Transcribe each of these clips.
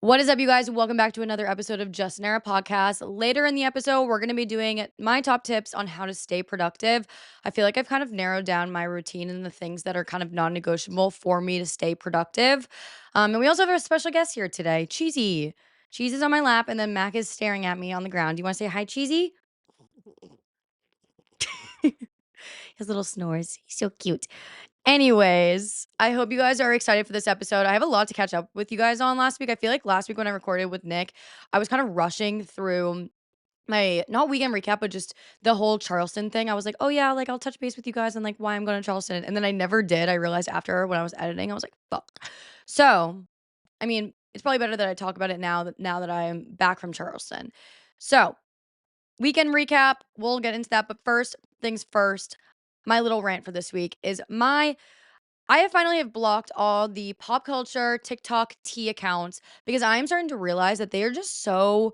What is up, you guys? Welcome back to another episode of Just an Era podcast. Later in the episode, we're going to be doing my top tips on how to stay productive. I feel like I've kind of narrowed down my routine and the things that are kind of non negotiable for me to stay productive. And we also have a special guest here today, Cheesy. Cheese is on my lap, and then Mac is staring at me on the ground. Do you want to say hi, Cheesy? His little snores. He's so cute. Anyways, I hope you guys are excited for this episode. I have a lot to catch up with you guys on last week. I feel like last week when I recorded with Nick, I was kind of rushing through my not weekend recap, but just the whole Charleston thing. I was like, oh yeah, like I'll touch base with you guys and like why I'm going to Charleston. And then I never did. I realized after when I was editing, I was like, fuck. So, I mean, it's probably better that I talk about it now that I'm back from Charleston. So, weekend recap, we'll get into that. But first things first, my little rant for this week is I have finally have blocked all the pop culture TikTok tea accounts because I am starting to realize that they are just so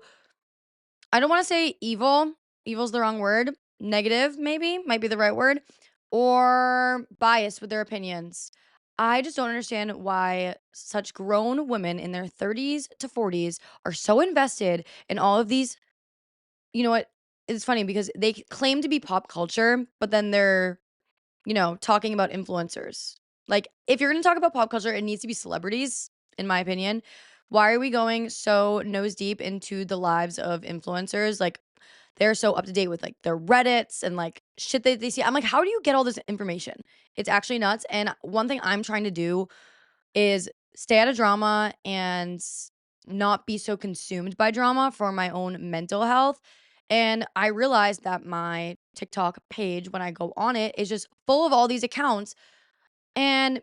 I don't want to say evil. Evil's the wrong word. Negative, maybe, might be the right word, or biased with their opinions. I just don't understand why such grown women in their 30s to 40s are so invested in all of these. You know what? It's funny because they claim to be pop culture, but then they're talking about influencers. Like, if you're gonna talk about pop culture, it needs to be celebrities, in my opinion. Why are we going so nose deep into the lives of influencers? Like, they're so up to date with like their Reddits and like shit that they see. I'm like, how do you get all this information? It's actually nuts. And one thing I'm trying to do is stay out of drama and not be so consumed by drama for my own mental health. And I realized that my TikTok page, when I go on it, is just full of all these accounts. And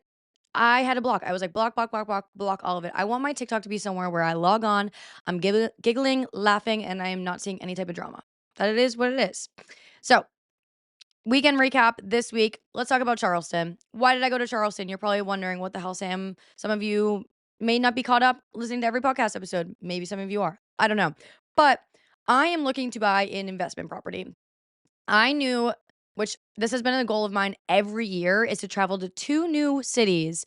I had to block. I was like, block, block, block, block, block all of it. I want my TikTok to be somewhere where I log on, I'm giggling, laughing, and I am not seeing any type of drama. That it is what it is. So, weekend recap this week. Let's talk about Charleston. Why did I go to Charleston? You're probably wondering what the hell, Sam. Some of you may not be caught up listening to every podcast episode. Maybe some of you are. I don't know. But I am looking to buy an investment property. I knew, which this has been a goal of mine every year, is to travel to two new cities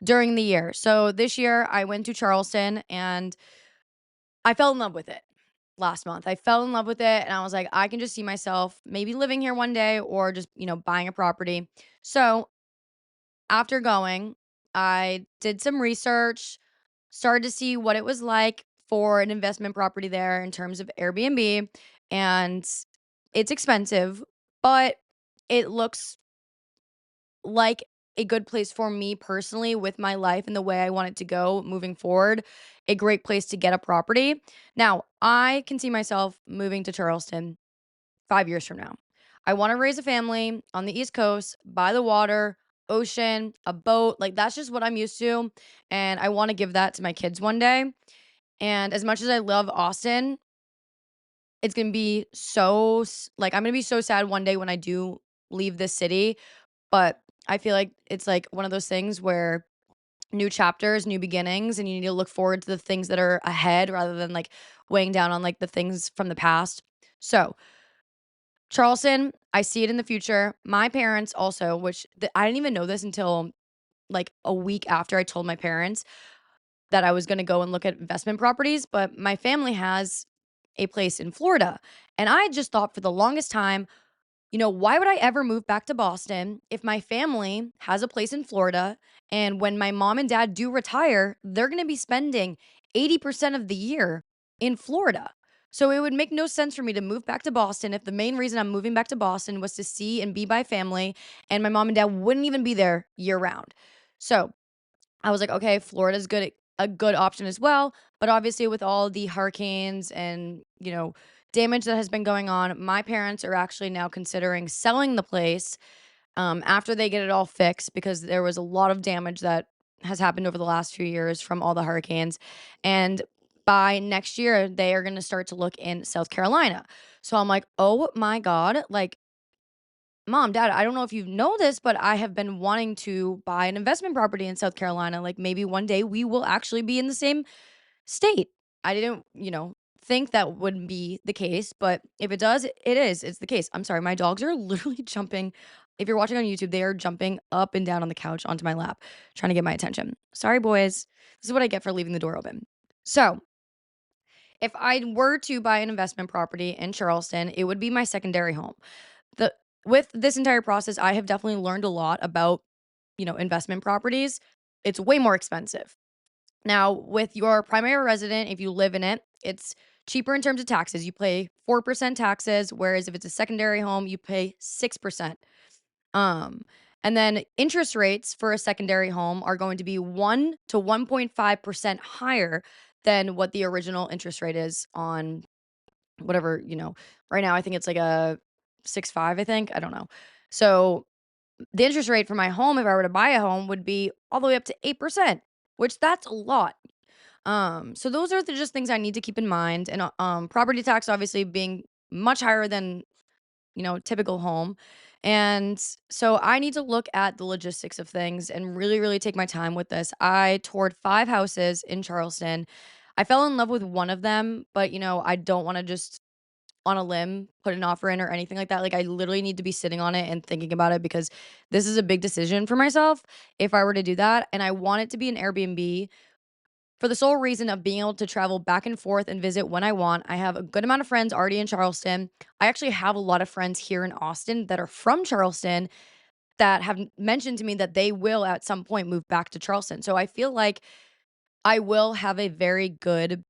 during the year. So this year I went to Charleston and I fell in love with it last month. I fell in love with it and I was like, I can just see myself maybe living here one day or just, buying a property. So after going, I did some research, started to see what it was like for an investment property there in terms of Airbnb. And it's expensive, but it looks like a good place for me personally with my life and the way I want it to go moving forward. A great place to get a property. Now, I can see myself moving to Charleston 5 years from now. I want to raise a family on the East Coast, by the water, ocean, a boat. Like, that's just what I'm used to. And I want to give that to my kids one day. And as much as I love Austin, it's going to be I'm going to be so sad one day when I do leave this city. But I feel like it's like one of those things where new chapters, new beginnings, and you need to look forward to the things that are ahead rather than like weighing down on like the things from the past. So, Charleston, I see it in the future. My parents also, which I didn't even know this until like a week after I told my parents that I was going to go and look at investment properties, but my family has a place in Florida. And I just thought for the longest time, why would I ever move back to Boston if my family has a place in Florida? And when my mom and dad do retire, they're going to be spending 80% of the year in Florida. So it would make no sense for me to move back to Boston if the main reason I'm moving back to Boston was to see and be by family, and my mom and dad wouldn't even be there year round. So I was like, okay, Florida's a good option as well. But obviously, with all the hurricanes and, damage that has been going on, my parents are actually now considering selling the place after they get it all fixed because there was a lot of damage that has happened over the last few years from all the hurricanes. And by next year, they are going to start to look in South Carolina. So I'm like, oh my God, like, Mom, Dad, I don't know if you know this, but I have been wanting to buy an investment property in South Carolina. Like maybe one day we will actually be in the same state. I didn't, think that would be the case, but if it does, it is. It's the case. I'm sorry, my dogs are literally jumping. If you're watching on YouTube, they are jumping up and down on the couch onto my lap, trying to get my attention. Sorry, boys. This is what I get for leaving the door open. So, if I were to buy an investment property in Charleston, it would be my secondary home. The With this entire process, I have definitely learned a lot about, investment properties. It's way more expensive. Now, with your primary resident, if you live in it, it's cheaper in terms of taxes. You pay 4% taxes, whereas if it's a secondary home, you pay 6%. Um, and then interest rates for a secondary home are going to be 1 to 1.5% higher than what the original interest rate is on whatever, right now I think it's like a 6.5, I think. I don't know. So the interest rate for my home, if I were to buy a home, would be all the way up to 8%, which that's a lot. So those are just things I need to keep in mind. And property tax obviously being much higher than, typical home. And so I need to look at the logistics of things and really, really take my time with this. I toured 5 houses in Charleston. I fell in love with one of them, but I don't want to just on a limb put an offer in or anything like that. Like, I literally need to be sitting on it and thinking about it because this is a big decision for myself if I were to do that. And I want it to be an Airbnb for the sole reason of being able to travel back and forth and visit when I want. I have a good amount of friends already in Charleston. I actually have a lot of friends here in Austin that are from Charleston that have mentioned to me that they will at some point move back to Charleston. So I feel like I will have a very good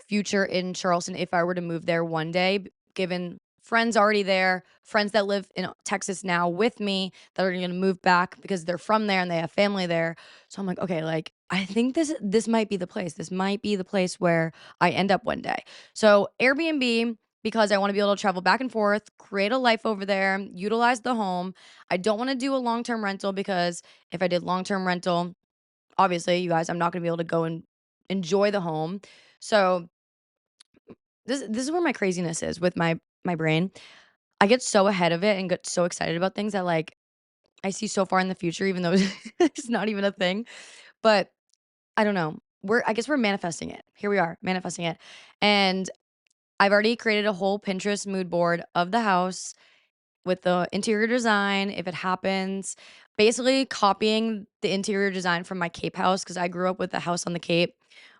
future in Charleston if I were to move there one day, given friends already there, friends that live in Texas now with me that are going to move back because they're from there and they have family there. So I'm like, okay, like I think this might be the place. This might be the place where I end up one day. So Airbnb, because I want to be able to travel back and forth, create a life over there, utilize the home. I don't want to do a long-term rental because if I did long-term rental, obviously, you guys, I'm not going to be able to go and enjoy the home. So this is where my craziness is with my brain. I get so ahead of it and get so excited about things that, like, I see so far in the future even though it's not even a thing. But I don't know. I guess we're manifesting it. Here we are, manifesting it. And I've already created a whole Pinterest mood board of the house with the interior design if it happens. Basically copying the interior design from my Cape house because I grew up with a house on the Cape.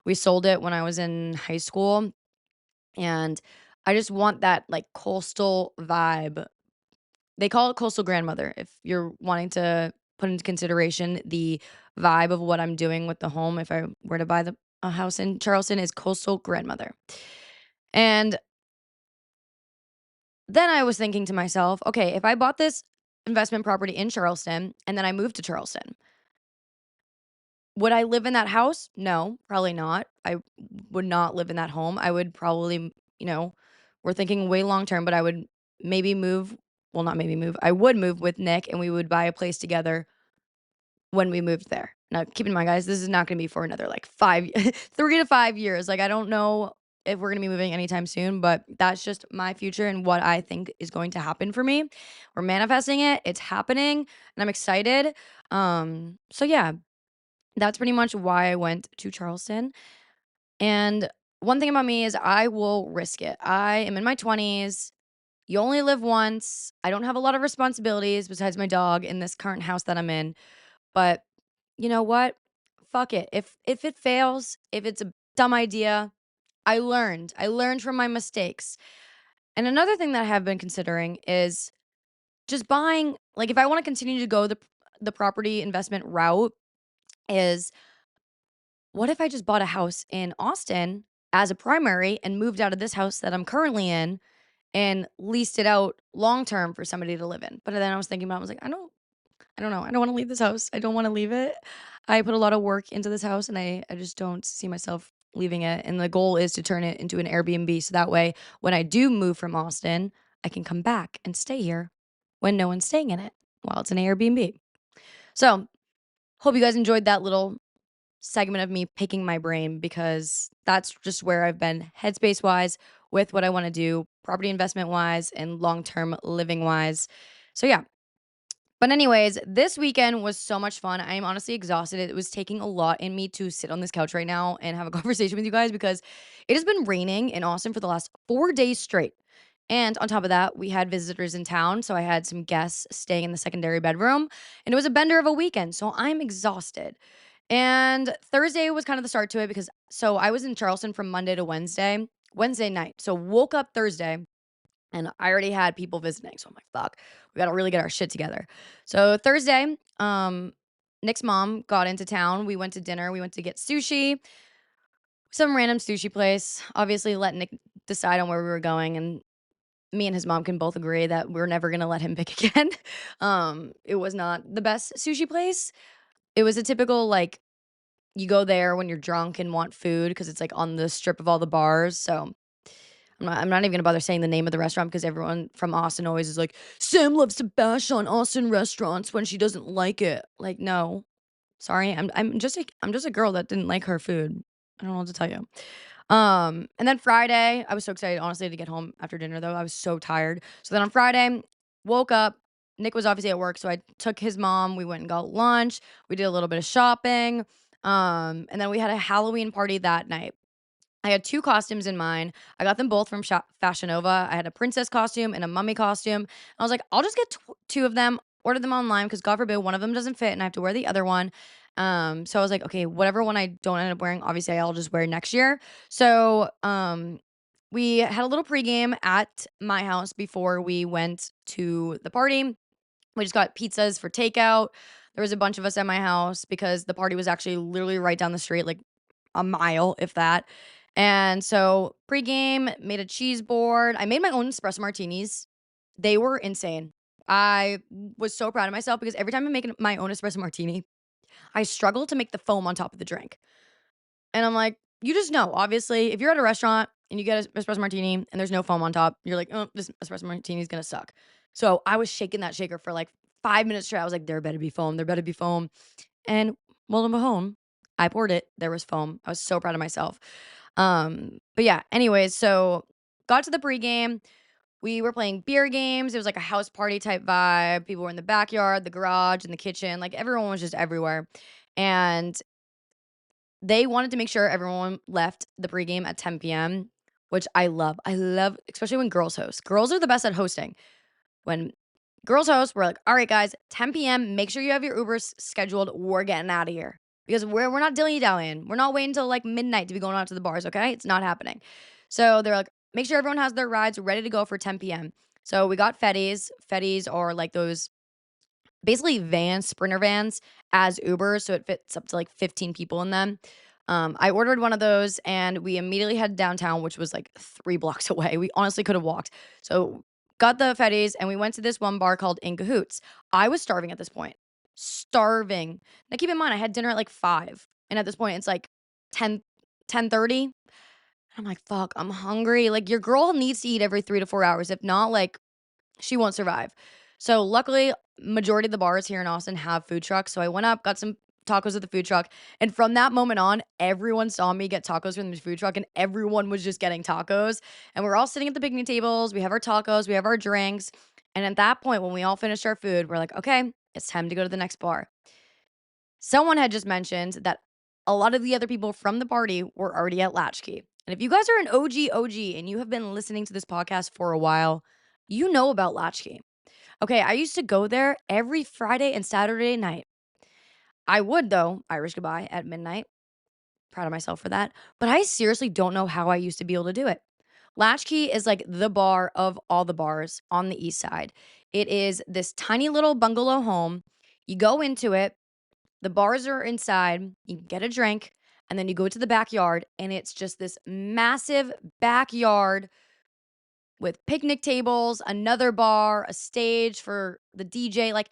We sold it when I was in high school, and I just want that, like, coastal vibe. They call it coastal grandmother if you're wanting to put into consideration the vibe of what I'm doing with the home if I were to buy a house in Charleston is coastal grandmother. And then I was thinking to myself, "Okay, if I bought this investment property in Charleston and then I moved to Charleston, would I live in that house? No, probably not. I would not live in that home. I would probably, we're thinking way long term, but I would maybe move. Well, not maybe move. I would move with Nick and we would buy a place together when we moved there. Now, keep in mind, guys, this is not going to be for another like 3 to 5 years. Like, I don't know if we're going to be moving anytime soon, but that's just my future and what I think is going to happen for me. We're manifesting it. It's happening and I'm excited. So yeah, that's pretty much why I went to Charleston. And one thing about me is I will risk it. I am in my 20s. You only live once. I don't have a lot of responsibilities besides my dog in this current house that I'm in. But you know what? Fuck it. If it fails, if it's a dumb idea, I learned. I learned from my mistakes. And another thing that I have been considering is just buying, like, if I want to continue to go the property investment route, is what if I just bought a house in Austin as a primary and moved out of this house that I'm currently in and leased it out long term for somebody to live in? But then I was thinking about, I was like, I don't know. I don't want to leave this house. I don't want to leave it. I put a lot of work into this house and I just don't see myself leaving it. And the goal is to turn it into an Airbnb. So that way, when I do move from Austin, I can come back and stay here when no one's staying in it while it's an Airbnb. So, hope you guys enjoyed that little segment of me picking my brain because that's just where I've been headspace wise with what I want to do, property investment wise, and long term living wise. So, yeah. But anyways, this weekend was so much fun. I am honestly exhausted. It was taking a lot in me to sit on this couch right now and have a conversation with you guys because it has been raining in Austin for the last 4 days straight. And on top of that, we had visitors in town, so I had some guests staying in the secondary bedroom, and it was a bender of a weekend, so I'm exhausted. And Thursday was kind of the start to it because so I was in Charleston from Monday to Wednesday night. So woke up Thursday and I already had people visiting. So I'm like, fuck, we gotta really get our shit together. So Thursday, Nick's mom got into town. We went to dinner. We went to get sushi, some random sushi place. Obviously, let Nick decide on where we were going, and me and his mom can both agree that we're never gonna let him pick again. It was not the best sushi place. It was a typical like you go there when you're drunk and want food because it's like on the strip of all the bars. So I'm not even gonna bother saying the name of the restaurant because everyone from Austin always is like, Sam loves to bash on Austin restaurants when she doesn't like it. Like, no, sorry, I'm just a girl that didn't like her food. I don't know what to tell you. And then Friday, I was so excited, honestly, to get home after dinner though. I was so tired. So then on Friday, woke up. Nick was obviously at work, so I took his mom. We went and got lunch. We did a little bit of shopping. And then we had a Halloween party that night. I had 2 costumes in mind. I got them both from Fashion Nova. I had a princess costume and a mummy costume. I was like, "I'll just get 2 of them, order them online because God forbid one of them doesn't fit and I have to wear the other one." So I was like, "Okay, whatever one I don't end up wearing, obviously I'll just wear next year." So, we had a little pregame at my house before we went to the party. We just got pizzas for takeout. There was a bunch of us at my house because the party was actually literally right down the street, like a mile, if that. And so pregame, made a cheese board. I made my own espresso martinis. They were insane. I was so proud of myself because every time I make my own espresso martini, I struggle to make the foam on top of the drink. And I'm like, you just know, obviously, if you're at a restaurant and you get an espresso martini and there's no foam on top, you're like, oh, this espresso martini is gonna suck. So I was shaking that shaker for like 5 minutes straight. I was like, there better be foam. There better be foam. And lo and behold, I poured it. There was foam. I was so proud of myself. But yeah, anyways, so got to the pregame. We were playing beer games. It was like a house party type vibe. People were in the backyard, the garage, and the kitchen. Like everyone was just everywhere. And they wanted to make sure everyone left the pregame at 10 p.m., which I love. I love, especially when girls host. Girls are the best at hosting. When girls host, we're like, all right, guys, 10 p.m., make sure you have your Ubers scheduled. We're getting out of here. Because we're not dilly dallying. We're not waiting until like midnight to be going out to the bars, okay? It's not happening. So they're like, make sure everyone has their rides ready to go for 10 p.m. So we got Fetties. Fetties are like those basically vans, sprinter vans as Ubers, so it fits up to like 15 people in them. I ordered one of those and we immediately headed downtown, which was like 3 blocks away. We honestly could have walked. So got the Fetties and we went to this one bar called In Cahoots. I was starving at this point. Starving. Now keep in mind, I had dinner at like 5. And at this point, it's like 10:30. I'm like, fuck, I'm hungry. Like your girl needs to eat every 3 to 4 hours. If not, like she won't survive. So luckily, majority of the bars here in Austin have food trucks. So I went up, got some tacos at the food truck, and from that moment on, everyone saw me get tacos from the food truck, and everyone was just getting tacos. And we're all sitting at the picnic tables. We have our tacos, we have our drinks, and at that point, when we all finished our food, we're like, okay, it's time to go to the next bar. Someone had just mentioned that a lot of the other people from the party were already at Latchkey. And if you guys are an OG and you have been listening to this podcast for a while, you know about Latchkey. Okay, I used to go there every Friday and Saturday night. I would, though, Irish Goodbye at midnight. Proud of myself for that. But I seriously don't know how I used to be able to do it. Latchkey is like the bar of all the bars on the east side. It is this tiny little bungalow home. You go into it, the bars are inside, you get a drink, and then you go to the backyard, and it's just this massive backyard with picnic tables, another bar, a stage for the DJ. Like,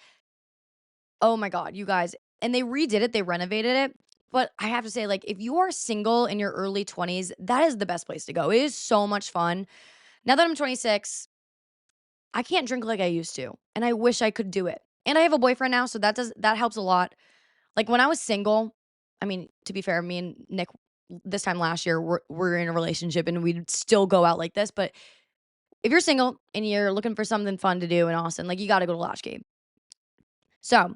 oh my God, you guys. And they redid it, they renovated it. But I have to say, like, if you are single in your early 20s, that is the best place to go. It is so much fun. Now that I'm 26, I can't drink like I used to. And I wish I could do it. And I have a boyfriend now, so that helps a lot. Like when I was single, I mean, to be fair, me and Nick this time last year we're in a relationship and we'd still go out like this. But if you're single and you're looking for something fun to do in Austin, like you gotta go to Latchkey. So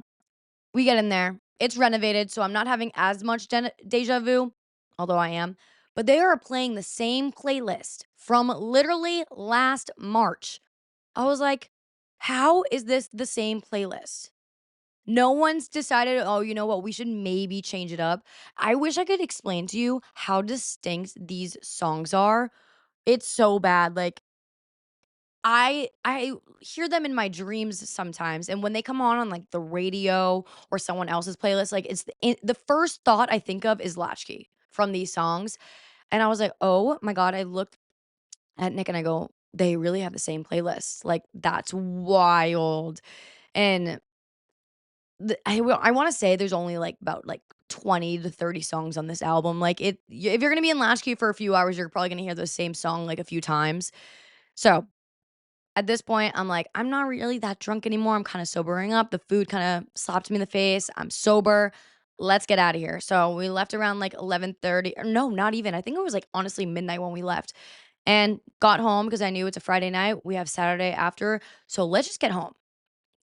we get in there. It's renovated, so I'm not having as much deja vu, although I am. But they are playing the same playlist from literally last March. I was like, how is this the same playlist? No one's decided, "Oh, you know what? We should maybe change it up." I wish I could explain to you how distinct these songs are. It's so bad, like, I hear them in my dreams sometimes, and when they come on, like, the radio or someone else's playlist, like, the first thought I think of is Latchkey from these songs, and I was like, "Oh my god," I looked at Nick and I go, "They really have the same playlist." Like, that's wild, and I wanna say there's only, like, about, like, 20 to 30 songs on this album, like, if you're gonna be in Latchkey for a few hours, you're probably gonna hear the same song, like, a few times. So, at this point, I'm like, "I'm not really that drunk anymore, I'm kinda sobering up, the food kinda slapped me in the face, I'm sober, let's get out of here." So, we left around, like, 11:30 or no, not even, I think it was, like, honestly midnight when we left, and got home because I knew it's a Friday night, we have Saturday after, so let's just get home.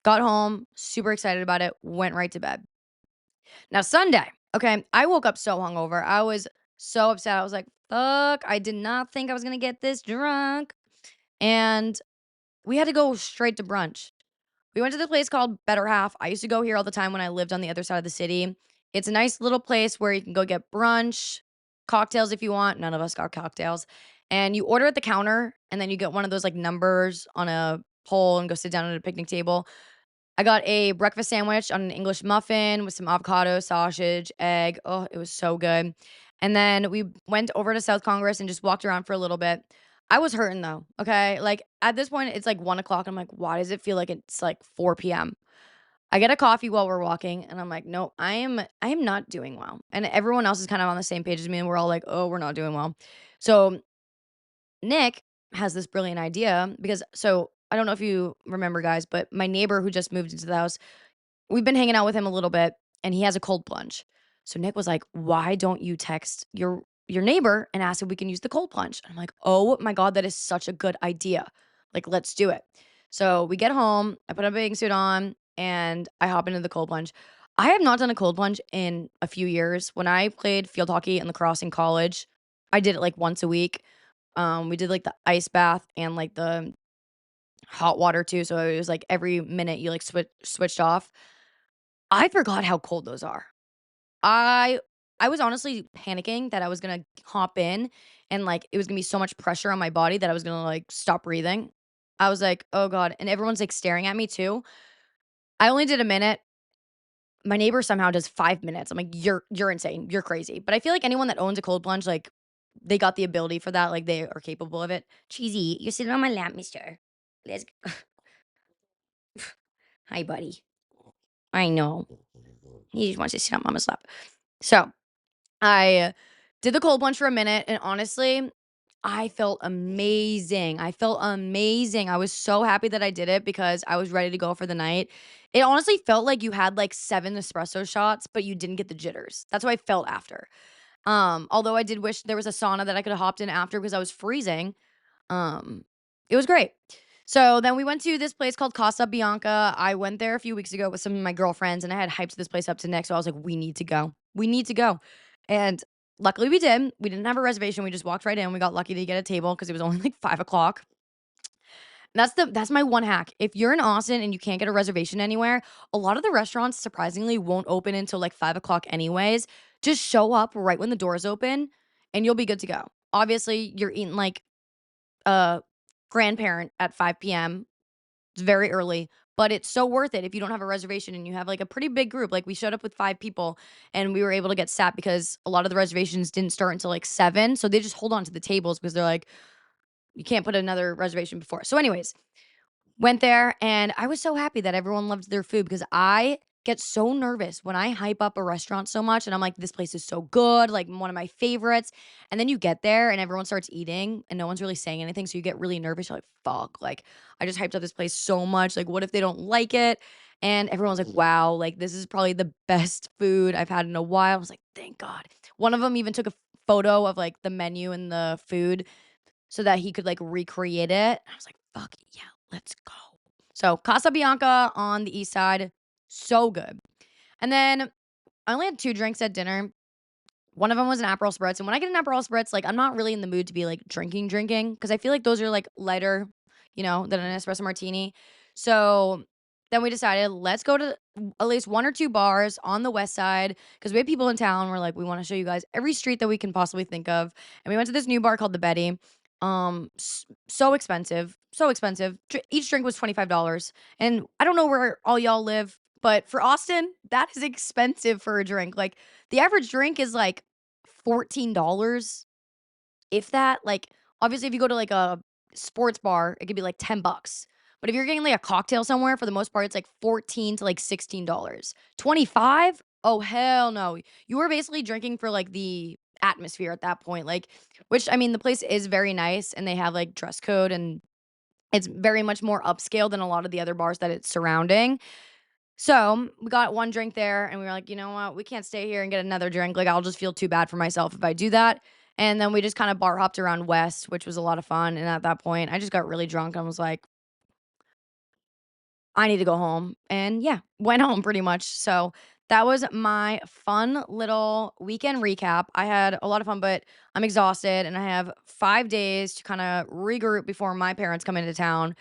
Got home, super excited about it, went right to bed. Now Sunday, okay, I woke up so hungover. I was so upset. I was like, "Fuck, I did not think I was gonna get this drunk." And we had to go straight to brunch. We went to the place called Better Half. I used to go here all the time when I lived on the other side of the city. It's a nice little place where you can go get brunch, cocktails if you want. None of us got cocktails. And you order at the counter, and then you get one of those like numbers on a pole and go sit down at a picnic table. I got a breakfast sandwich on an English muffin with some avocado, sausage, egg. Oh, it was so good. And then we went over to South Congress and just walked around for a little bit. I was hurting though. Okay. Like at this point, it's like 1 o'clock. I'm like, why does it feel like it's like 4 p.m.? I get a coffee while we're walking, and I'm like, no, I am not doing well. And everyone else is kind of on the same page as me, and we're all like, oh, we're not doing well. So Nick has this brilliant idea because I don't know if you remember guys, but my neighbor who just moved into the house, we've been hanging out with him a little bit, and he has a cold plunge. So Nick was like, "Why don't you text your neighbor and ask if we can use the cold plunge?" And I'm like, "Oh my god, that is such a good idea. Like, let's do it." So we get home, I put a bathing suit on, and I hop into the cold plunge. I have not done a cold plunge in a few years. When I played field hockey and lacrosse in college, I did it like once a week. We did like the ice bath and like the hot water too. So it was like every minute you like switched off. I forgot how cold those are. I I was honestly panicking that I was gonna hop in and, like, it was gonna be so much pressure on my body that I was gonna, like, stop breathing. I was like, "Oh god," and everyone's, like, staring at me too. I only did a minute. My neighbor somehow does 5 minutes. I'm like, "You're insane. You're crazy." But I feel like anyone that owns a cold plunge, like, they got the ability for that, like, they are capable of it. "Cheesy, you're sitting on my lap, mister. Let's Hi, buddy. I know. He just wants to sit on mama's lap." So I did the cold plunge for a minute, and honestly, I felt amazing. I felt amazing. I was so happy that I did it because I was ready to go for the night. It honestly felt like you had like 7 espresso shots, but you didn't get the jitters. That's how I felt after. Although I did wish there was a sauna that I could have hopped in after because I was freezing. Um, it was great. So then we went to this place called Casa Bianca. I went there a few weeks ago with some of my girlfriends, and I had hyped this place up to Nick. So I was like, we need to go. We need to go. And luckily we did. We didn't have a reservation. We just walked right in. We got lucky to get a table because it was only like 5 o'clock. That's my one hack. If you're in Austin and you can't get a reservation anywhere, a lot of the restaurants surprisingly won't open until like 5 o'clock anyways. Just show up right when the doors open and you'll be good to go. Obviously, you're eating like a grandparent at 5 p.m. It's very early, but it's so worth it if you don't have a reservation and you have like a pretty big group. Like we showed up with 5 people and we were able to get sat because a lot of the reservations didn't start until like 7. So they just hold on to the tables because they're like, you can't put another reservation before. So, anyways, went there and I was so happy that everyone loved their food because I get so nervous when I hype up a restaurant so much and I'm like, this place is so good, like one of my favorites. And then you get there and everyone starts eating and no one's really saying anything. So you get really nervous. You're like, fuck, like I just hyped up this place so much. Like, what if they don't like it? And everyone's like, wow, like this is probably the best food I've had in a while. I was like, thank God. One of them even took a photo of like the menu and the food so that he could like recreate it. I was like, fuck yeah, let's go. So Casa Bianca on the east side, so good. And then I only had 2 drinks at dinner. One of them was an Aperol Spritz. And when I get an Aperol Spritz, like I'm not really in the mood to be like drinking because I feel like those are like lighter, than an espresso martini. So then we decided, let's go to at least 1 or 2 bars on the west side because we have people in town. We're like, "We wanna show you guys every street that we can possibly think of." And we went to this new bar called The Betty. So expensive, so expensive. Each drink was $25, and I don't know where all y'all live, but for Austin, that is expensive for a drink. Like, the average drink is, like, $14, if that. Like, obviously, if you go to, like, a sports bar, it could be, like, 10 bucks. But if you're getting, like, a cocktail somewhere, for the most part, it's, like, 14 to, like, $16. 25? Oh, hell no. You were basically drinking for, like, the atmosphere at that point, like, which, I mean, the place is very nice, and they have, like, dress code, and it's very much more upscale than a lot of the other bars that it's surrounding. So, we got 1 drink there, and we were like, "You know what? We can't stay here and get another drink, like, I'll just feel too bad for myself if I do that." And then we just kinda bar hopped around West, which was a lot of fun, and at that point, I just got really drunk and was like, "I need to go home," and yeah, went home pretty much. So, that was my fun little weekend recap. I had a lot of fun, but I'm exhausted, and I have 5 days to kinda regroup before my parents come into town.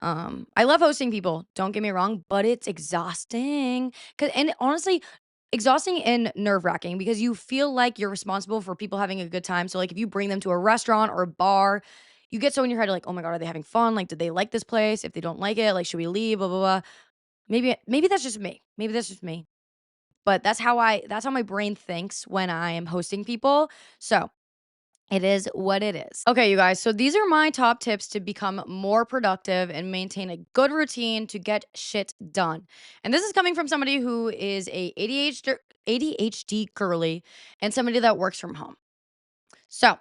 I love hosting people, don't get me wrong, but it's exhausting. And honestly, exhausting and nerve-wracking because you feel like you're responsible for people having a good time. So, like, if you bring them to a restaurant or a bar, you get so in your head, like, "Oh my god, are they having fun? Like, did they like this place? If they don't like it, like, should we leave? Blah, blah, blah." Maybe that's just me. Maybe that's just me. But that's how my brain thinks when I am hosting people. So it is what it is. Okay, you guys. So these are my top tips to become more productive and maintain a good routine to get shit done. And this is coming from somebody who is a ADHD girly and somebody that works from home. So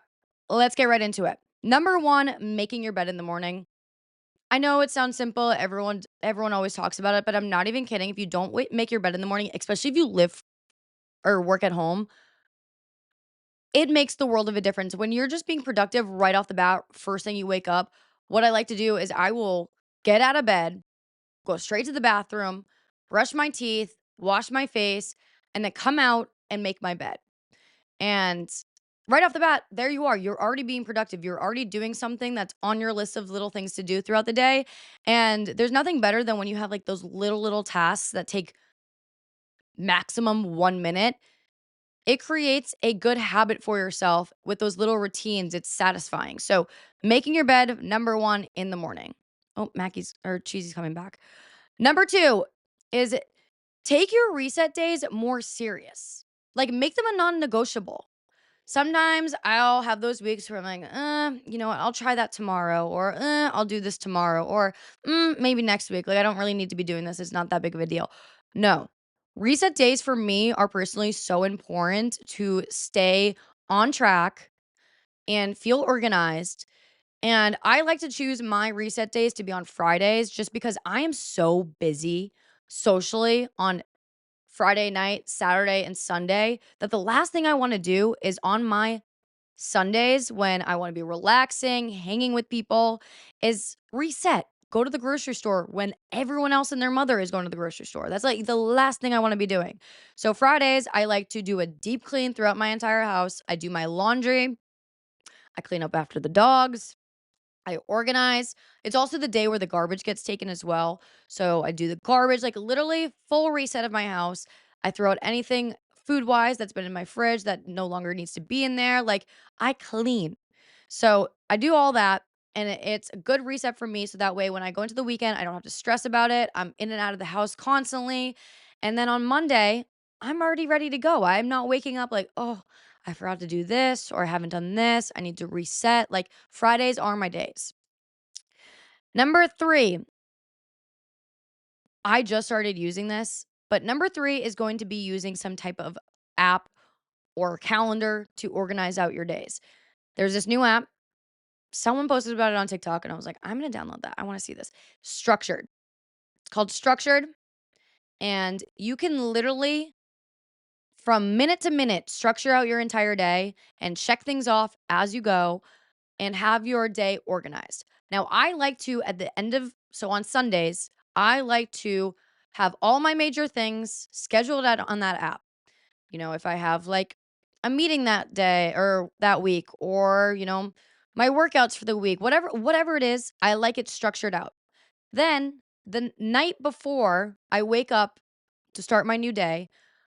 let's get right into it. Number one, making your bed in the morning. I know it sounds simple. Everyone always talks about it, but I'm not even kidding. If you don't make your bed in the morning, especially if you live or work at home, it makes the world of a difference. When you're just being productive right off the bat, first thing you wake up, what I like to do is I will get out of bed, go straight to the bathroom, brush my teeth, wash my face, and then come out and make my bed. And right off the bat, there you are. You're already being productive. You're already doing something that's on your list of little things to do throughout the day. And there's nothing better than when you have like those little tasks that take maximum 1 minute. It creates a good habit for yourself with those little routines. It's satisfying. So, making your bed, number one, in the morning. Oh, Mackie's or Cheesy's coming back. Number two is take your reset days more serious. Like, make them a non negotiable. Sometimes I'll have those weeks where I'm like, you know what? I'll try that tomorrow, or I'll do this tomorrow, or maybe next week. Like, I don't really need to be doing this. It's not that big of a deal. No, reset days for me are personally so important to stay on track and feel organized. And I like to choose my reset days to be on Fridays just because I am so busy socially on Friday night, Saturday, and Sunday that the last thing I wanna do is on my Sundays when I wanna be relaxing, hanging with people, is reset. Go to the grocery store when everyone else and their mother is going to the grocery store. That's, like, the last thing I wanna be doing. So Fridays, I like to do a deep clean throughout my entire house. I do my laundry. I clean up after the dogs. I organize. It's also the day where the garbage gets taken as well. So I do the garbage, like literally full reset of my house. I throw out anything food wise that's been in my fridge that no longer needs to be in there. Like I clean. So I do all that. And it's a good reset for me. So that way, when I go into the weekend, I don't have to stress about it. I'm in and out of the house constantly. And then on Monday, I'm already ready to go. I'm not waking up like, oh, I forgot to do this or I haven't done this. I need to reset. Like Fridays are my days. Number three, I just started using this, but number three is going to be using some type of app or calendar to organize out your days. There's this new app. Someone posted about it on TikTok, and I was like, I'm going to download that. I want to see this. Structured. It's called Structured. And you can literally, from minute to minute, structure out your entire day and check things off as you go and have your day organized. Now, I like to, at the end of, so on Sundays, I like to have all my major things scheduled out on that app. You know, if I have like a meeting that day or that week, or, you know, my workouts for the week, whatever it is, I like it structured out. Then the night before I wake up to start my new day,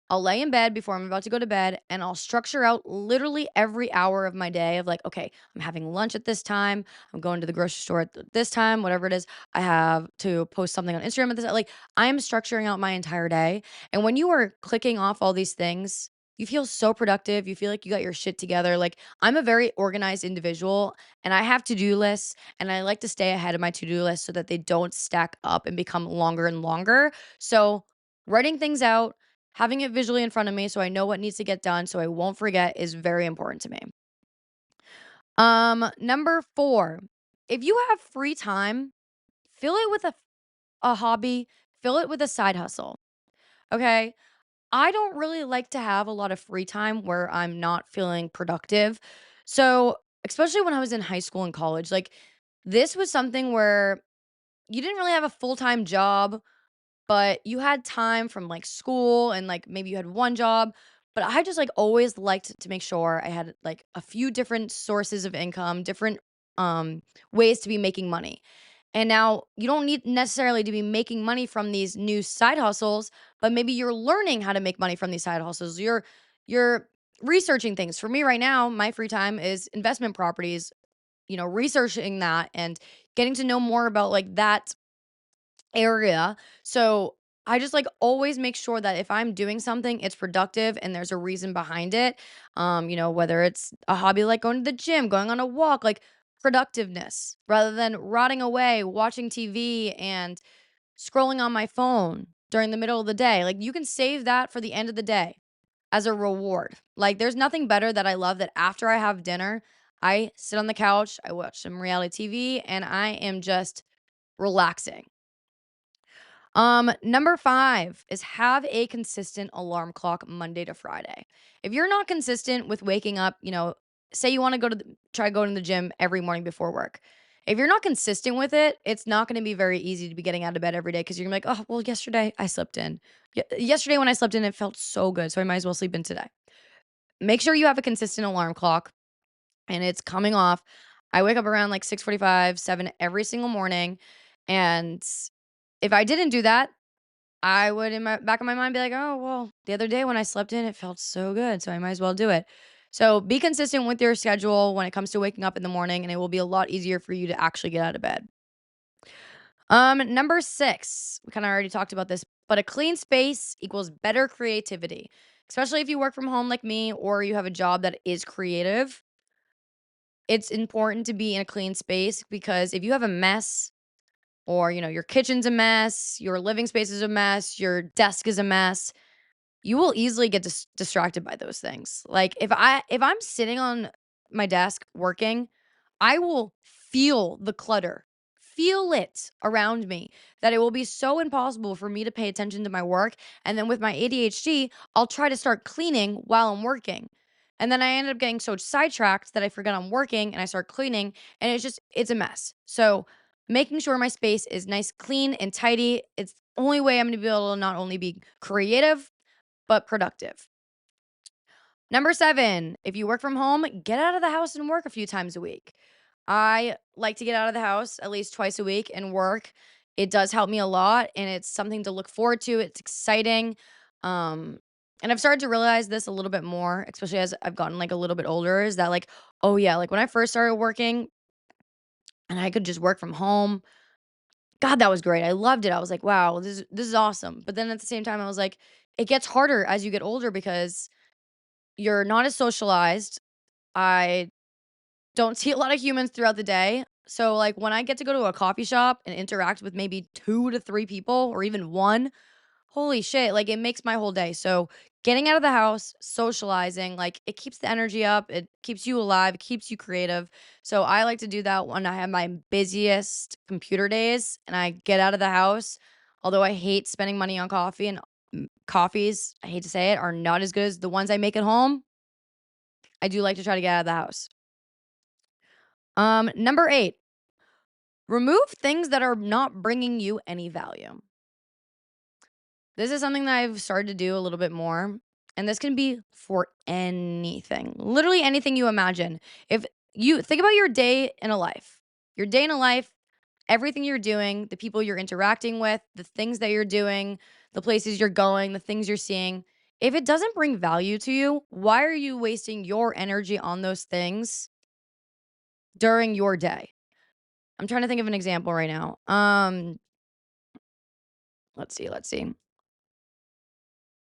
I'll lay in bed before I'm about to go to bed and I'll structure out literally every hour of my day of like, okay, I'm having lunch at this time. I'm going to the grocery store at this time, whatever it is. I have to post something on Instagram at this. Like, I am structuring out my entire day. And when you are clicking off all these things, you feel so productive. You feel like you got your shit together. Like, I'm a very organized individual and I have to do lists and I like to stay ahead of my to do list so that they don't stack up and become longer and longer. So, writing things out, having it visually in front of me so I know what needs to get done so I won't forget is very important to me. Number 4, if you have free time, fill it with a hobby, fill it with a side hustle. Okay? I don't really like to have a lot of free time where I'm not feeling productive. So, especially when I was in high school and college, like this was something where you didn't really have a full-time job, but you had time from, like, school and, like, maybe you had one job, but I just, like, always liked to make sure I had, like, a few different sources of income, different, ways to be making money. And now you don't need necessarily to be making money from these new side hustles, but maybe you're learning how to make money from these side hustles. You're researching things. For me right now, my free time is investment properties, researching that and getting to know more about, like, that area. So I just like always make sure that if I'm doing something, it's productive and there's a reason behind it. Whether it's a hobby like going to the gym, going on a walk, like productiveness rather than rotting away, watching TV and scrolling on my phone during the middle of the day. Like you can save that for the end of the day as a reward. Like there's nothing better that I love that after I have dinner, I sit on the couch, I watch some reality TV, and I am just relaxing. Number 5 is have a consistent alarm clock Monday to Friday. If you're not consistent with waking up, say you want to try going to the gym every morning before work. If you're not consistent with it, it's not going to be very easy to be getting out of bed every day because you're gonna be like, oh, well, yesterday I slept in. Yesterday when I slept in, it felt so good. So I might as well sleep in today. Make sure you have a consistent alarm clock and it's coming off. I wake up around like 6:45, 7 every single morning. And if I didn't do that, I would in my back of my mind be like, "Oh, well, the other day when I slept in, it felt so good, so I might as well do it." So, be consistent with your schedule when it comes to waking up in the morning, and it will be a lot easier for you to actually get out of bed. Number 6, we kinda already talked about this, but a clean space equals better creativity, especially if you work from home like me or you have a job that is creative. It's important to be in a clean space because if you have a mess or, your kitchen's a mess, your living space is a mess, your desk is a mess, you will easily get distracted by those things. Like if I'm sitting on my desk working, I will feel the clutter. Feel it around me that it will be so impossible for me to pay attention to my work. And then with my ADHD, I'll try to start cleaning while I'm working. And then I end up getting so sidetracked that I forget I'm working and I start cleaning and it's a mess. So making sure my space is nice, clean, and tidy, it's the only way I'm gonna be able to not only be creative but productive. Number 7, if you work from home, get out of the house and work a few times a week. I like to get out of the house at least twice a week and work. It does help me a lot and it's something to look forward to. It's exciting. Um and I've started to realize this a little bit more, especially as I've gotten like a little bit older, is that like, oh yeah, like when I first started working and I could just work from home, God, that was great. I loved it. I was like, wow, this is awesome. But then at the same time, I was like, it gets harder as you get older because you're not as socialized. I don't see a lot of humans throughout the day. So, like, when I get to go to a coffee shop and interact with maybe 2 to 3 people or even 1, holy shit, like, it makes my whole day. So, getting out of the house, socializing, like, it keeps the energy up, it keeps you alive, it keeps you creative. So, I like to do that when I have my busiest computer days and I get out of the house. Although I hate spending money on coffee and coffees, I hate to say it, are not as good as the ones I make at home. I do like to try to get out of the house. Number 8, remove things that are not bringing you any value. This is something that I've started to do a little bit more, and this can be for anything, literally anything you imagine. If you think about your day in a life, everything you're doing, the people you're interacting with, the things that you're doing, the places you're going, the things you're seeing, if it doesn't bring value to you, why are you wasting your energy on those things during your day? I'm trying to think of an example right now. Let's see.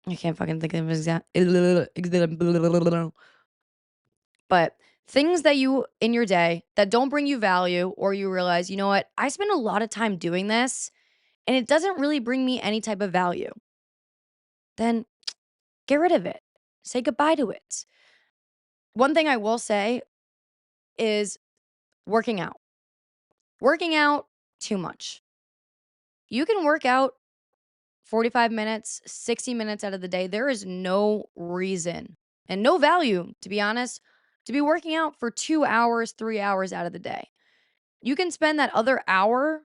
I can't fucking think of an but things that you in your day that don't bring you value, or you realize, you know what, I spend a lot of time doing this and it doesn't really bring me any type of value, then get rid of it. Say goodbye to it. One thing I will say is working out. Working out too much. You can work out 45 minutes, 60 minutes out of the day. There is no reason and no value, to be honest, to be working out for 2 hours, 3 hours out of the day. You can spend that other hour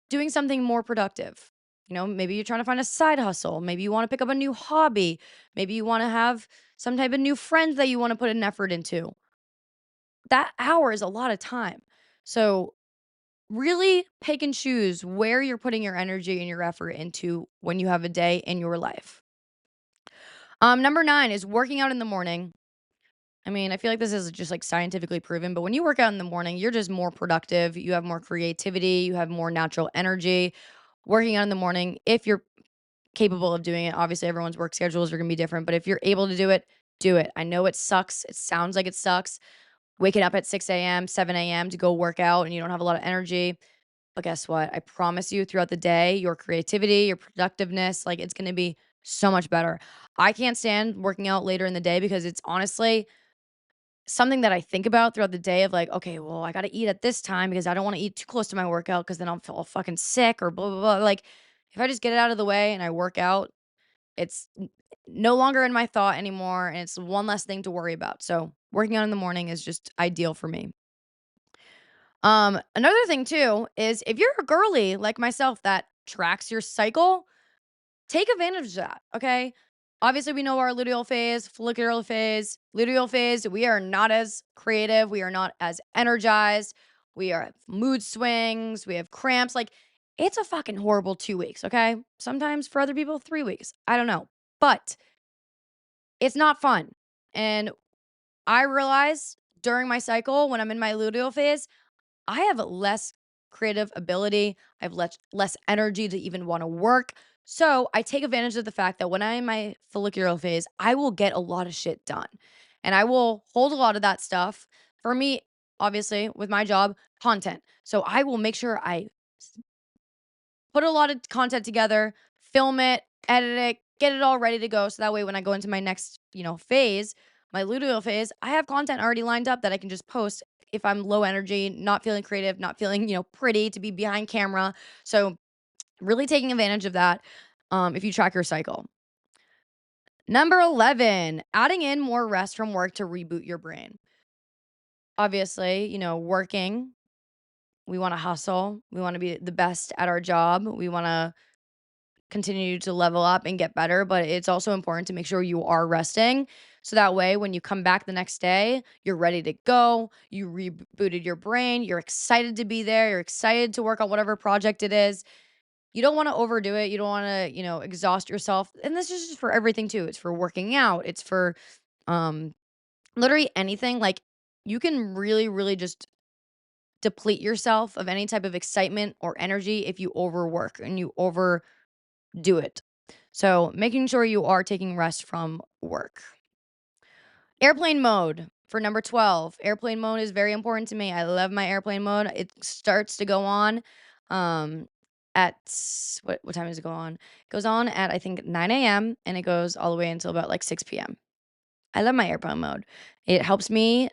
doing something more productive. Maybe you're trying to find a side hustle. Maybe you want to pick up a new hobby. Maybe you want to have some type of new friends that you want to put an effort into. That hour is a lot of time. So, really pick and choose where you're putting your energy and your effort into when you have a day in your life. Number 9 is working out in the morning. I mean, I feel like this is just like scientifically proven, but when you work out in the morning, you're just more productive. You have more creativity. You have more natural energy. Working out in the morning, if you're capable of doing it, obviously everyone's work schedules are going to be different, but if you're able to do it, do it. I know it sucks. It sounds like it sucks. Waking up at 6 a.m., 7 a.m. to go work out and you don't have a lot of energy. But guess what? I promise you throughout the day, your creativity, your productiveness, like it's going to be so much better. I can't stand working out later in the day because it's honestly something that I think about throughout the day of like, okay, well, I got to eat at this time because I don't want to eat too close to my workout because then I'll feel fucking sick or blah, blah, blah. Like, if I just get it out of the way and I work out, it's no longer in my thought anymore. And it's one less thing to worry about. So, working out in the morning is just ideal for me. Another thing too is if you're a girly like myself that tracks your cycle, take advantage of that, okay? Obviously, we know our luteal phase, follicular phase, luteal phase. We are not as creative. We are not as energized. We are mood swings. We have cramps. Like, it's a fucking horrible 2 weeks, okay? Sometimes for other people, 3 weeks. I don't know. But it's not fun. And I realize during my cycle, when I'm in my luteal phase, I have less creative ability. I have less energy to even want to work. So I take advantage of the fact that when I'm in my follicular phase, I will get a lot of shit done. And I will hold a lot of that stuff. For me, obviously, with my job, content. So I will make sure I put a lot of content together, film it, edit it, get it all ready to go. So that way when I go into my next, phase, my luteal phase, I have content already lined up that I can just post if I'm low energy, not feeling creative, not feeling, pretty to be behind camera. So really taking advantage of that if you track your cycle. Number 11, adding in more rest from work to reboot your brain. Obviously, working, we want to hustle. We want to be the best at our job. We want to continue to level up and get better, but it's also important to make sure you are resting. So that way, when you come back the next day, you're ready to go. You rebooted your brain. You're excited to be there. You're excited to work on whatever project it is. You don't want to overdo it. You don't want to, exhaust yourself. And this is just for everything too. It's for working out. It's for um literally anything. Like you can really, really just deplete yourself of any type of excitement or energy if you overwork and you overdo it. So, making sure you are taking rest from work. Airplane mode for number 12. Airplane mode is very important to me. I love my airplane mode. It starts to go on um at what time does it go on? It goes on at I think 9 a.m. and it goes all the way until about like 6 p.m. I love my airplane mode. It helps me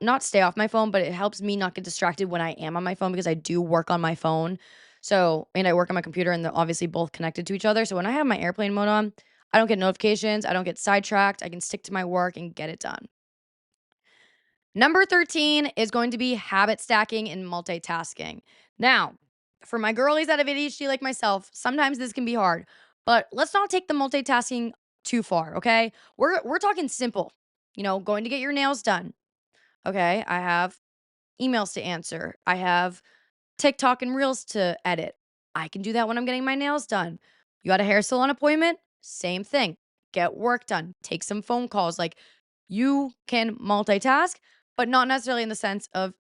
not stay off my phone, but it helps me not get distracted when I am on my phone because I do work on my phone. So, and I work on my computer and they're obviously both connected to each other. So when I have my airplane mode on, I don't get notifications. I don't get sidetracked. I can stick to my work and get it done. Number 13 is going to be habit stacking and multitasking. Now, for my girlies that have ADHD like myself, sometimes this can be hard, but let's not take the multitasking too far, okay? We're talking simple. Going to get your nails done. Okay, I have emails to answer. I have TikTok and Reels to edit. I can do that when I'm getting my nails done. You got a hair salon appointment? Same thing. Get work done. Take some phone calls. Like you can multitask, but not necessarily in the sense of,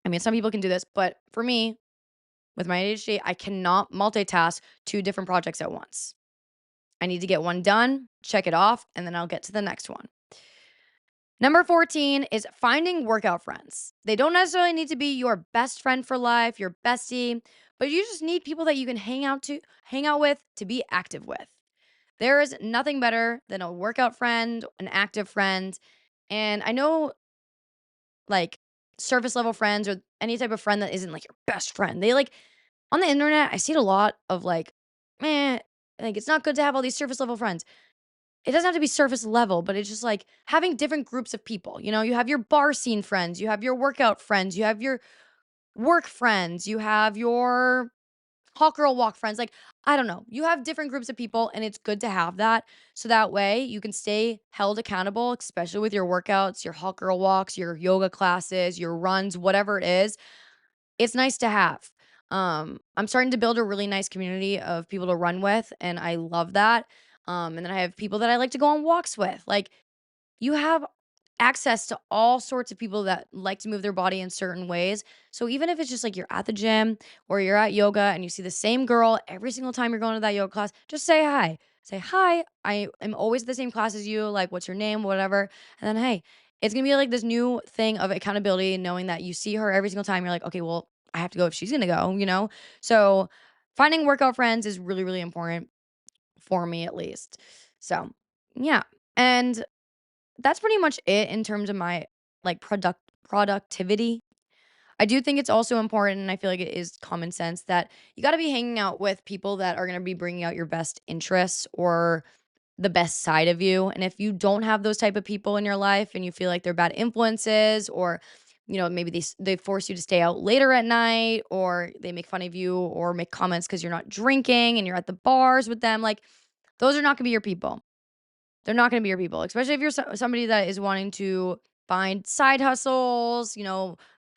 I mean, some people can do this, but for me, with my ADHD, I cannot multitask two different projects at once. I need to get one done, check it off, and then I'll get to the next one. Number 14 is finding workout friends. They don't necessarily need to be your best friend for life, your bestie, but you just need people that you can hang out with, to be active with. There is nothing better than a workout friend, an active friend. And I know like surface level friends or any type of friend that isn't like your best friend. They like on the internet, I see it a lot of like, man, like it's not good to have all these surface level friends. It doesn't have to be surface level, but it's just like having different groups of people. You know, you have your bar scene friends, you have your workout friends, you have your work friends, you have your hot girl walk friends. Like, I don't know. You have different groups of people, and it's good to have that. So that way you can stay held accountable, especially with your workouts, your hot girl walks, your yoga classes, your runs, whatever it is. It's nice to have. I'm starting to build a really nice community of people to run with, and I love that. And then I have people that I like to go on walks with. Like, you have access to all sorts of people that like to move their body in certain ways. So even if it's just like you're at the gym or you're at yoga and you see the same girl every single time you're going to that yoga class, just say hi. Say, hi, I am always the same class as you. Like, what's your name? Whatever. And then, hey, it's going to be like this new thing of accountability, knowing that you see her every single time. You're like, okay, well, I have to go if she's going to go, you know? So finding workout friends is really, really important for me, at least. So, yeah. And that's pretty much it in terms of my like productivity. I do think it's also important, and I feel like it is common sense that you got to be hanging out with people that are going to be bringing out your best interests or the best side of you. And if you don't have those type of people in your life and you feel like they're bad influences, or maybe they force you to stay out later at night, or they make fun of you or make comments because you're not drinking and you're at the bars with them, like those are not going to be your people. They're not gonna be your people, especially if you're somebody that is wanting to find side hustles,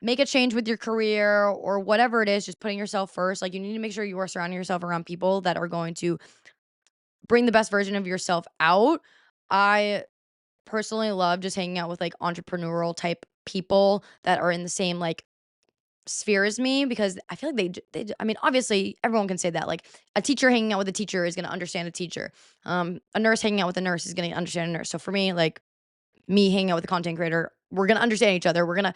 make a change with your career or whatever it is, just putting yourself first. Like, you need to make sure you are surrounding yourself around people that are going to bring the best version of yourself out. I personally love just hanging out with, like, entrepreneurial type people that are in the same, like, sphere as me, because I feel like I mean, obviously, everyone can say that, like, a teacher hanging out with a teacher is gonna understand a teacher. A nurse hanging out with a nurse is gonna understand a nurse. So for me, like, me hanging out with a content creator, we're gonna understand each other. We're gonna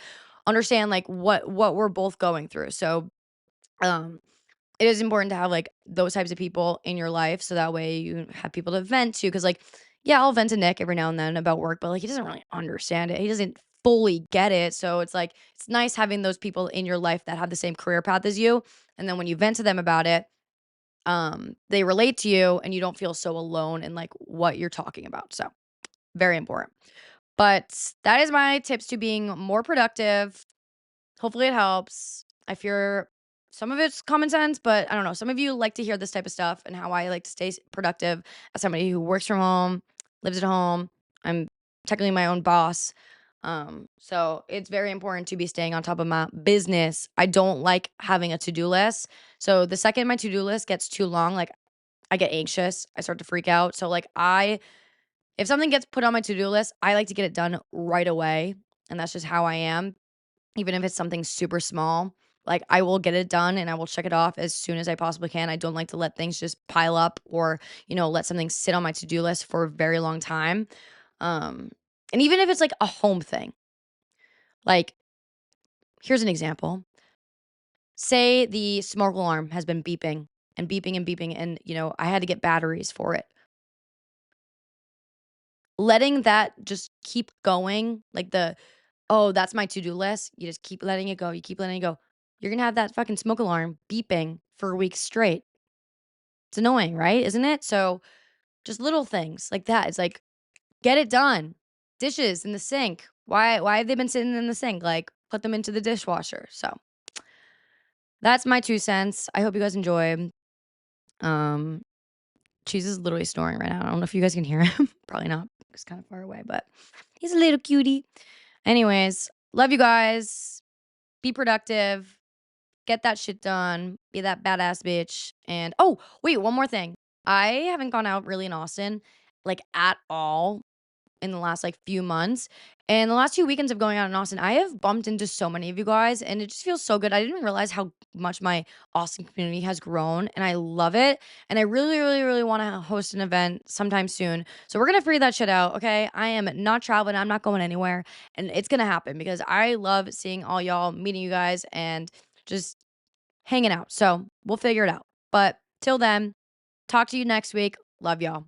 understand, like, what we're both going through. So, um it is important to have, like, those types of people in your life so that way you have people to vent to. Because, like, yeah, I'll vent to Nick every now and then about work, but, like, he doesn't really understand it. He doesn't fully get it, so it's, like, it's nice having those people in your life that have the same career path as you, and then when you vent to them about it, they relate to you and you don't feel so alone in, like, what you're talking about, so very important. But that is my tips to being more productive. Hopefully it helps. I fear some of it's common sense, but I don't know. Some of you like to hear this type of stuff and how I like to stay productive as somebody who works from home, lives at home. I'm technically my own boss. So it's very important to be staying on top of my business. I don't like having a to-do list. So the second my to-do list gets too long, like I get anxious. I start to freak out. So like if something gets put on my to-do list, I like to get it done right away. And that's just how I am, even if it's something super small. Like, I will get it done and I will check it off as soon as I possibly can. I don't like to let things just pile up or, let something sit on my to-do list for a very long time. Um, and even if it's like a home thing, like, here's an example. Say the smoke alarm has been beeping and beeping and beeping, and, I had to get batteries for it. Letting that just keep going, like oh, that's my to-do list. You just keep letting it go. You keep letting it go. You're gonna have that fucking smoke alarm beeping for weeks straight. It's annoying, right? Isn't it? So just little things like that. It's like, get it done. Dishes in the sink. Why have they been sitting in the sink? Like, put them into the dishwasher. So that's my 2 cents. I hope you guys enjoy. Um, Cheese is literally snoring right now. I don't know if you guys can hear him. Probably not. He's kind of far away, but he's a little cutie. Anyways, love you guys. Be productive. get that shit done, be that badass bitch, and oh, wait, one more thing. I haven't gone out really in Austin, like, at all in the last, like, few months, and the last 2 weekends of going out in Austin, I have bumped into so many of you guys, and it just feels so good. I didn't realize how much my Austin community has grown, and I love it, and I really, really, really wanna host an event sometime soon, so we're gonna figure that shit out, okay? I am not traveling, I'm not going anywhere, and it's gonna happen because I love seeing all y'all, meeting you guys, and just hanging out, so we'll figure it out, but till then, talk to you next week. Love y'all.